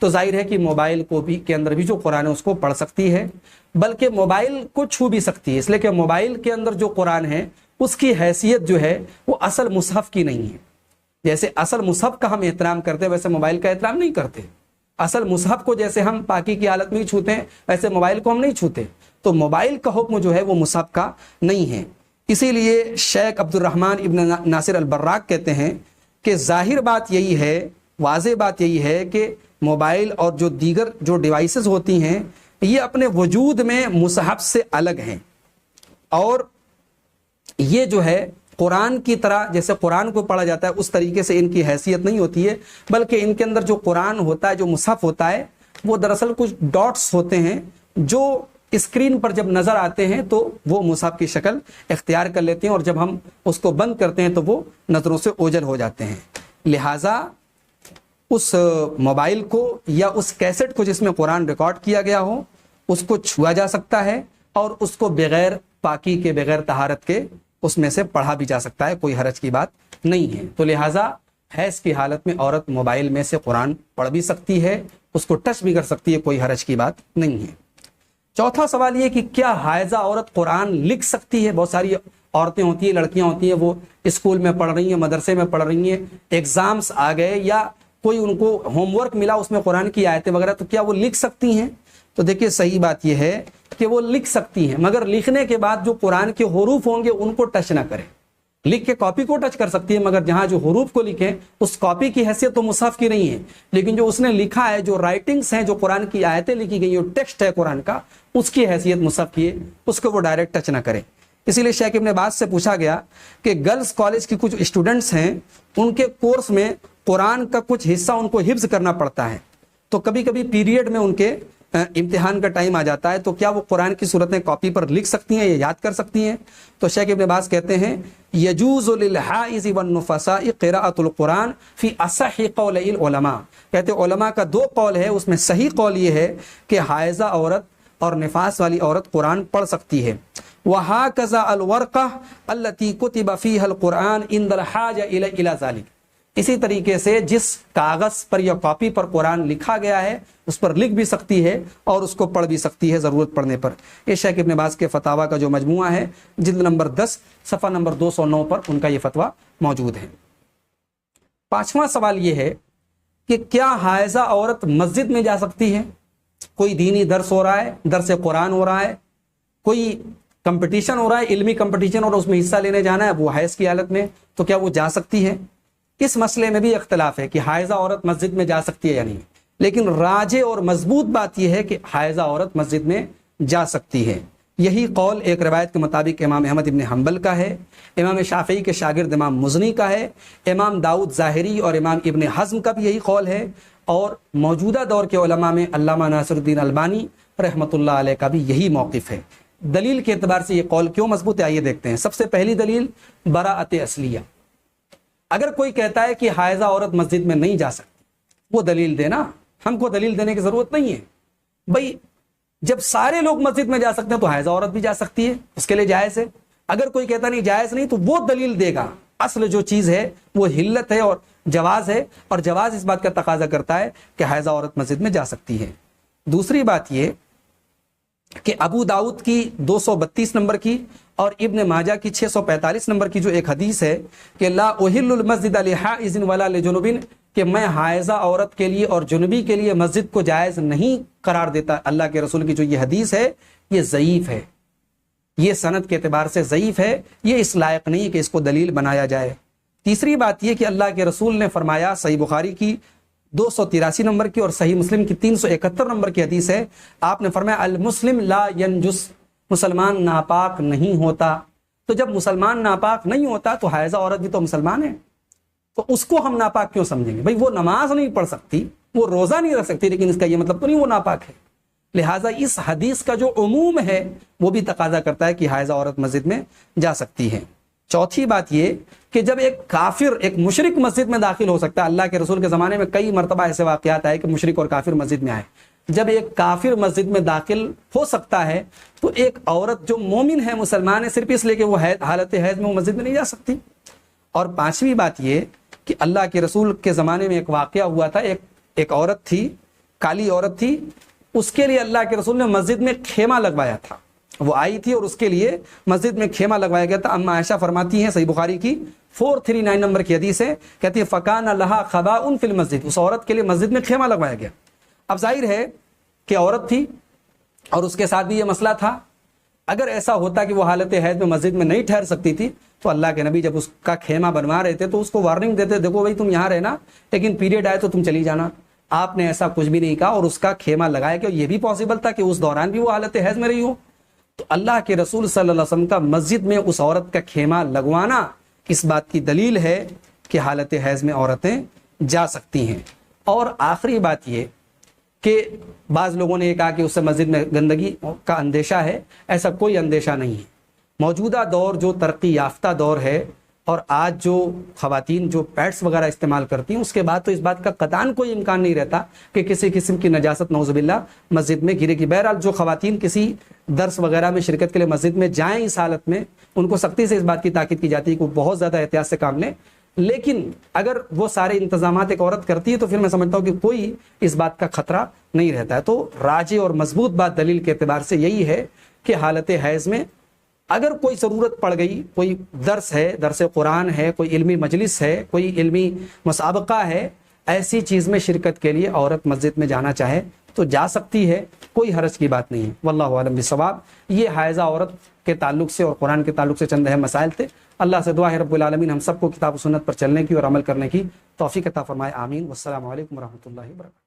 تو ظاہر ہے کہ موبائل کو بھی کے اندر بھی جو قرآن ہے اس کو پڑھ سکتی ہے، بلکہ موبائل کو چھو بھی سکتی ہے، اس لیے کہ موبائل کے اندر جو قرآن ہے اس کی حیثیت جو ہے وہ اصل مصحف کی نہیں ہے۔ جیسے اصل مصحف کا ہم احترام کرتے ہیں ویسے موبائل کا احترام نہیں کرتے۔ اصل مصحف کو جیسے ہم پاکی کی حالت میں ہی چھوتے ہیں ویسے موبائل کو ہم نہیں چھوتے، تو موبائل کا حکم جو ہے وہ مصحف کا نہیں ہے۔ اسی لیے شیخ عبد الرحمن ابن ناصر البراق کہتے ہیں کہ ظاہر بات یہی ہے، واضح بات یہی ہے کہ موبائل اور جو دیگر جو ڈیوائسز ہوتی ہیں یہ اپنے وجود میں مصحف سے الگ ہیں، اور یہ جو ہے قرآن کی طرح جیسے قرآن کو پڑھا جاتا ہے اس طریقے سے ان کی حیثیت نہیں ہوتی ہے، بلکہ ان کے اندر جو قرآن ہوتا ہے، جو مصحف ہوتا ہے، وہ دراصل کچھ ڈاٹس ہوتے ہیں جو اسکرین پر جب نظر آتے ہیں تو وہ مصحف کی شکل اختیار کر لیتے ہیں، اور جب ہم اس کو بند کرتے ہیں تو وہ نظروں سے اوجھل ہو جاتے ہیں۔ لہٰذا اس موبائل کو یا اس کیسٹ کو جس میں قرآن ریکارڈ کیا گیا ہو اس کو چھوا جا سکتا ہے، اور اس کو بغیر پاکی کے، بغیر طہارت کے اس میں سے پڑھا بھی جا سکتا ہے، کوئی حرج کی بات نہیں ہے۔ تو لہٰذا حیض کی حالت میں عورت موبائل میں سے قرآن پڑھ بھی سکتی ہے، اس کو ٹچ بھی کر سکتی ہے، کوئی حرج کی بات نہیں ہے۔ چوتھا سوال یہ کہ کیا حائضہ عورت قرآن لکھ سکتی ہے؟ بہت ساری عورتیں ہوتی ہیں، لڑکیاں ہوتی ہیں، وہ اسکول میں پڑھ رہی ہیں، مدرسے میں پڑھ رہی ہیں، ایگزامس آ گئے یا کوئی ان کو ہوم ورک ملا اس میں قرآن کی آیتیں وغیرہ، تو کیا وہ لکھ سکتی ہیں؟ تو دیکھیے صحیح بات یہ ہے کہ وہ لکھ سکتی ہیں، مگر لکھنے کے بعد جو قرآن کے حروف ہوں گے ان کو ٹچ نہ کریں۔ لکھ کے کاپی کو ٹچ کر سکتی ہے، مگر جہاں جو حروف کو لکھیں اس کاپی کی حیثیت تو مصحف کی نہیں ہے، لیکن جو اس نے لکھا ہے، جو رائٹنگز ہیں، جو قرآن کی آیتیں لکھی گئی، جو ٹیکسٹ ہے قرآن کا، اس کی حیثیت مصحف کی ہے، اس کو وہ ڈائریکٹ ٹچ نہ کریں۔ اسی لیے شیخ ابن باز سے پوچھا گیا کہ گرلز کالج کی کچھ اسٹوڈنٹس ہیں، ان کے کورس میں قرآن کا کچھ حصہ ان کو حفظ کرنا پڑتا ہے، تو کبھی کبھی پیریڈ میں ان کے امتحان کا ٹائم آ جاتا ہے، تو کیا وہ قرآن کی صورتیں کاپی پر لکھ سکتی ہیں یا یاد کر سکتی ہیں؟ تو شیخ ابن باز کہتے ہیں یجوز للحائض والنفساء قراءۃ القرآن فی اصح قولئی العلماء، کہتے علماء کا دو قول ہے، اس میں صحیح قول یہ ہے کہ حائضہ عورت اور نفاس والی عورت قرآن پڑھ سکتی ہے۔ وہکذا الورقہ التی کتب فیہا القرآن عند الحاجہ الی ذلک، اسی طریقے سے جس کاغذ پر یا کاپی پر قرآن لکھا گیا ہے اس پر لکھ بھی سکتی ہے اور اس کو پڑھ بھی سکتی ہے ضرورت پڑنے پر۔ یہ شیخ ابن باز کے فتاویٰ کا جو مجموعہ ہے جلد نمبر 10 صفحہ نمبر 209 پر ان کا یہ فتویٰ موجود ہے۔ پانچواں سوال یہ ہے کہ کیا حائضہ عورت مسجد میں جا سکتی ہے؟ کوئی دینی درس ہو رہا ہے، درس قرآن ہو رہا ہے، کوئی کمپٹیشن ہو رہا ہے، علمی کمپٹیشن، اور اس میں حصہ لینے جانا ہے وہ حیض کی حالت میں، تو کیا وہ جا سکتی ہے؟ اس مسئلے میں بھی اختلاف ہے کہ حائضہ عورت مسجد میں جا سکتی ہے یا نہیں، لیکن راجح اور مضبوط بات یہ ہے کہ حائضہ عورت مسجد میں جا سکتی ہے۔ یہی قول ایک روایت کے مطابق امام احمد ابن حنبل کا ہے، امام شافعی کے شاگرد امام مزنی کا ہے، امام داؤد ظاہری اور امام ابن حزم کا بھی یہی قول ہے، اور موجودہ دور کے علماء میں علامہ ناصر الدین البانی رحمۃ اللہ علیہ کا بھی یہی موقف ہے۔ دلیل کے اعتبار سے یہ قول کیوں مضبوط ہے آئیے دیکھتے ہیں۔ سب سے پہلی دلیل براءت اصلیہ، اگر کوئی کہتا ہے کہ حائضہ عورت مسجد میں نہیں جا سکتی وہ دلیل دینا، ہم کو دلیل دینے کی ضرورت نہیں ہے بھائی، جب سارے لوگ مسجد میں جا سکتے ہیں تو حائضہ عورت بھی جا سکتی ہے، اس کے لیے جائز ہے۔ اگر کوئی کہتا نہیں جائز نہیں تو وہ دلیل دے گا، اصل جو چیز ہے وہ حلت ہے اور جواز ہے، اور جواز اس بات کا تقاضا کرتا ہے کہ حائضہ عورت مسجد میں جا سکتی ہے۔ دوسری بات یہ کہ ابو داؤد کی 232 نمبر کی اور ابن ماجہ کی 645 نمبر کی جو ایک حدیث ہے کہ لا احل المسجد لحائض ولا لجنب، کہ میں حائضہ عورت کے لیے اور جنبی کے لیے مسجد کو جائز نہیں قرار دیتا، اللہ کے رسول کی جو یہ حدیث ہے یہ ضعیف ہے، یہ سند کے اعتبار سے ضعیف ہے، یہ اس لائق نہیں کہ اس کو دلیل بنایا جائے۔ تیسری بات یہ کہ اللہ کے رسول نے فرمایا، صحیح بخاری کی 283 نمبر کی اور صحیح مسلم کی 371 نمبر کی حدیث ہے، آپ نے فرمایا المسلم لا ینجس، مسلمان ناپاک نہیں ہوتا۔ تو جب مسلمان ناپاک نہیں ہوتا تو حائضہ عورت بھی تو مسلمان ہے، تو اس کو ہم ناپاک کیوں سمجھیں گے؟ بھائی وہ نماز نہیں پڑھ سکتی، وہ روزہ نہیں رکھ سکتی، لیکن اس کا یہ مطلب تو نہیں وہ ناپاک ہے۔ لہٰذا اس حدیث کا جو عموم ہے وہ بھی تقاضا کرتا ہے کہ حائضہ عورت مسجد میں جا سکتی ہے۔ چوتھی بات یہ کہ جب ایک کافر، ایک مشرک مسجد میں داخل ہو سکتا ہے، اللہ کے رسول کے زمانے میں کئی مرتبہ ایسے واقعات آئے کہ مشرک اور کافر مسجد میں آئے، جب ایک کافر مسجد میں داخل ہو سکتا ہے تو ایک عورت جو مومن ہے، مسلمان ہے، صرف اس لیے کہ وہ حالت حیض میں وہ مسجد میں نہیں جا سکتی۔ اور پانچویں بات یہ کہ اللہ کے رسول کے زمانے میں ایک واقعہ ہوا تھا، ایک عورت تھی کالی عورت تھی، اس کے لیے اللہ کے رسول نے مسجد میں خیمہ لگوایا تھا. وہ آئی تھی اور اس کے لیے مسجد میں خیمہ لگوایا گیا تھا. اما عائشہ فرماتی ہیں، صحیح بخاری کی 439 نمبر کی حدیث ہے، کہتی ہے فَكَانَ لَهَا خَبَاءٌ فِي الْمَسْجِدِ، اس عورت کے لیے مسجد میں خیمہ لگوایا گیا. اب ظاہر ہے کہ عورت تھی اور اس کے ساتھ بھی یہ مسئلہ تھا. اگر ایسا ہوتا کہ وہ حالت حیض میں مسجد میں نہیں ٹھہر سکتی تھی تو اللہ کے نبی جب اس کا خیمہ بنوا رہے تھے تو اس کو وارننگ دیتے، دیکھو بھائی تم یہاں رہنا، لیکن پیریڈ آئے تو تم چلی جانا. آپ نے ایسا کچھ بھی نہیں کہا اور اس کا خیمہ لگایا کہ یہ بھی پاسبل تھا کہ اس دوران بھی وہ حالت حیض میں رہی ہو. تو اللہ کے رسول صلی اللہ علیہ وسلم کا مسجد میں اس عورت کا خیمہ لگوانا اس بات کی دلیل ہے کہ حالت حیض میں عورتیں جا سکتی ہیں. اور آخری بات یہ کہ بعض لوگوں نے یہ کہا کہ اس سے مسجد میں گندگی کا اندیشہ ہے. ایسا کوئی اندیشہ نہیں ہے. موجودہ دور جو ترقی یافتہ دور ہے اور آج جو خواتین جو پیڈس وغیرہ استعمال کرتی ہیں، اس کے بعد تو اس بات کا قطعاً کوئی امکان نہیں رہتا کہ کسی قسم کی نجاست نعوذ باللہ مسجد میں گرے گی. بہرحال جو خواتین کسی درس وغیرہ میں شرکت کے لیے مسجد میں جائیں اس حالت میں، ان کو سختی سے اس بات کی تاکید کی جاتی ہے کہ وہ بہت زیادہ احتیاط سے کام لیں. لیکن اگر وہ سارے انتظامات ایک عورت کرتی ہے تو پھر میں سمجھتا ہوں کہ کوئی اس بات کا خطرہ نہیں رہتا ہے. تو راجح اور مضبوط بات دلیل کے اعتبار سے یہی ہے کہ حالت حیض میں اگر کوئی ضرورت پڑ گئی، کوئی درس ہے، درس قرآن ہے، کوئی علمی مجلس ہے، کوئی علمی مسابقہ ہے، ایسی چیز میں شرکت کے لیے عورت مسجد میں جانا چاہے تو جا سکتی ہے، کوئی حرج کی بات نہیں ہے. واللہ اعلم بالصواب. یہ حائضہ عورت کے تعلق سے اور قرآن کے تعلق سے چند اہم مسائل تھے. اللہ سے دعا ہے رب العالمین ہم سب کو کتاب و سنت پر چلنے کی اور عمل کرنے کی توفیق عطا فرمائے. آمین. والسلام علیکم ورحمۃ اللہ وبرکاتہ.